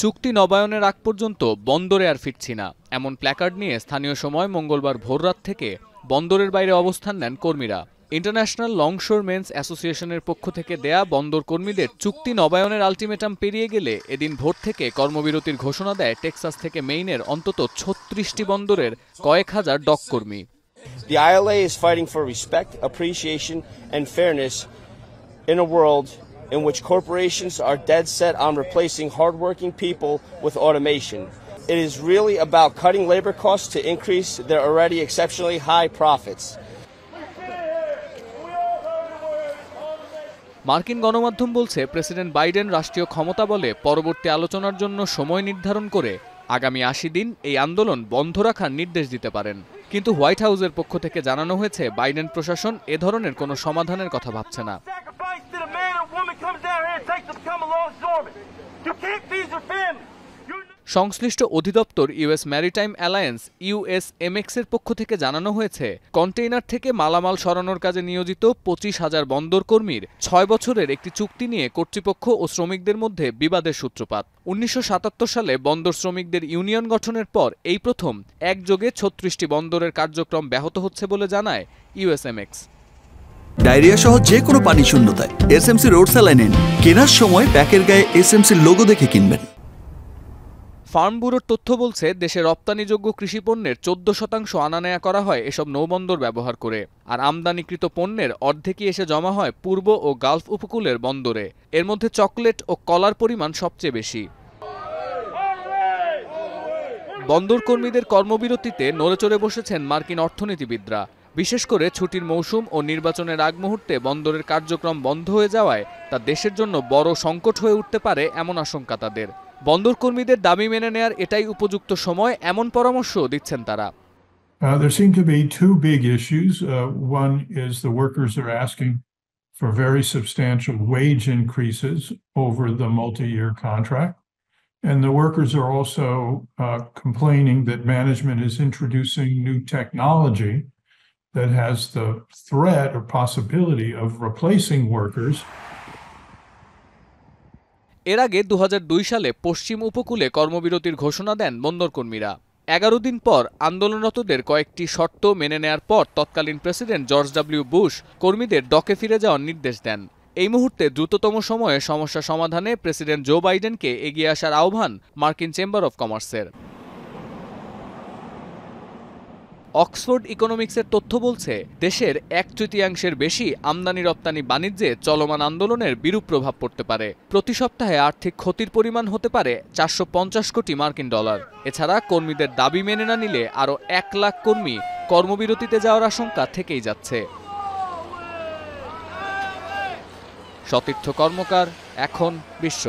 চুক্তি নবায়নের আগ পর্যন্ত বন্দরে আর ফিরছি না এমন প্ল্যাকার্ড নিয়ে স্থানীয় সময় মঙ্গলবার ভোররাত থেকে বন্দরের বাইরে অবস্থান নেন কর্মীরা। ইন্টারন্যাশনাল লংশোর মেন্স অ্যাসোসিয়েশনের পক্ষ থেকে দেয়া বন্দর কর্মীদের চুক্তি নবায়নের আলটিমেটাম পেরিয়ে গেলে এদিন ভোর থেকে কর্মবিরতির ঘোষণা দেয় টেক্সাস থেকে মেইনের অন্তত 36টি বন্দরের কয়েক হাজার ডক কর্মী। The ILA is fighting for respect, appreciation and fairness in a world in which corporations are dead set on replacing hardworking people with automation. It is really about cutting labor costs to increase their already exceptionally high profits. মার্কিন গণমাধ্যম বলছে president Biden রাষ্ট্রীয় ক্ষমতা বলে পরবর্তী আলোচনার জন্য সময় নির্ধারণ করে আগামী 80 দিন এই আন্দোলন বন্ধ রাখার নির্দেশ দিতে পারেন। কিন্তু হোয়াইট হাউসের পক্ষ থেকে জানানো হয়েছে বাইডেন প্রশাসন এ ধরনের কোনো সমাধানের কথা ভাবছে না। সংশ্লিষ্ট অধিদপ্তর ইউএস ম্যারিটাইম অ্যালায়েন্স USMX এর পক্ষ থেকে জানানো হয়েছে কন্টেইনার থেকে মালামাল সরানোর কাজে নিয়োজিত 25,000 বন্দর কর্মীর 6 বছরের একটি চুক্তি নিয়ে কর্তৃপক্ষ ও শ্রমিকদের মধ্যে বিবাদের সূত্রপাত। 1977 সালে বন্দর শ্রমিকদের ইউনিয়ন গঠনের পর এই প্রথম একযোগে 36টি বন্দরের কার্যক্রম ব্যাহত হচ্ছে বলে জানায় USMX। ডায়রিয়া সহ যে কোনো পানি শূন্যতায় এসএমসি রোড স্যালাইন নিন। কেনার সময় প্যাকের গায়ে এসএমসির লোগো দেখে কিনবেন। ফার্ম ব্যুরোর তথ্য বলছে দেশে রপ্তানিযোগ্য কৃষিপণ্যের 14% আনা নেয়া করা হয় এসব নৌবন্দর ব্যবহার করে, আর আমদানিকৃত পণ্যের অর্ধেকই এসে জমা হয় পূর্ব ও গালফ উপকূলের বন্দরে। এর মধ্যে চকলেট ও কলার পরিমাণ সবচেয়ে বেশি। বন্দর কর্মীদের কর্মবিরতিতে নড়েচড়ে বসেছেন মার্কিন অর্থনীতিবিদরা। বিশেষ করে ছুটির মৌসুম ও নির্বাচনের আগ মুহূর্তে বন্দরের কার্যক্রম বন্ধ হয়ে যাওয়ায় তা দেশের জন্য বড় সংকট হয়ে উঠতে পারে এমন আশঙ্কা তাদের। বন্দর কর্মীদের দাবি মেনে নেয়ার এটাই উপযুক্ত সময় এমন পরামর্শ দিচ্ছেন তারা। There seem to be two big issues. One is the workers are asking for very substantial wage increases over the multi-year contract. And the workers are also complaining that management is introducing new technology that has the threat or possibility of replacing workers. এর আগে 2002 সালে পশ্চিম উপকূলে কর্মবিরতির ঘোষণা দেন বন্দর কর্মীরা। 11 দিন পর আন্দোলনরতদের কয়েকটি শর্ত মেনে নেয়ার পর তৎকালীন প্রেসিডেন্ট জর্জ ডব্লিউ বুশ কর্মীদের ডকে ফিরে যাওয়ার নির্দেশ দেন। এই মুহূর্তে দ্রুততম সময়ে সমস্যা সমাধানে প্রেসিডেন্ট জো বাইডেনকে এগিয়ে আসার আহ্বান মার্কিন চেম্বার অব কমার্সের। অক্সফোর্ড ইকোনমিক্সের তথ্য বলছে দেশের 1/3 বেশি আমদানি রপ্তানি বাণিজ্যে চলমান আন্দোলনের বিরূপ প্রভাব পড়তে পারে। প্রতি সপ্তাহে আর্থিক ক্ষতির পরিমাণ হতে পারে 450 কোটি মার্কিন ডলার। এছাড়া কর্মীদের দাবি মেনে না নিলে আরও 1 লাখ কর্মী কর্মবিরতিতে যাওয়ার আশঙ্কা থেকেই যাচ্ছে। সতীর্থ কর্মকার, এখন বিশ্ব।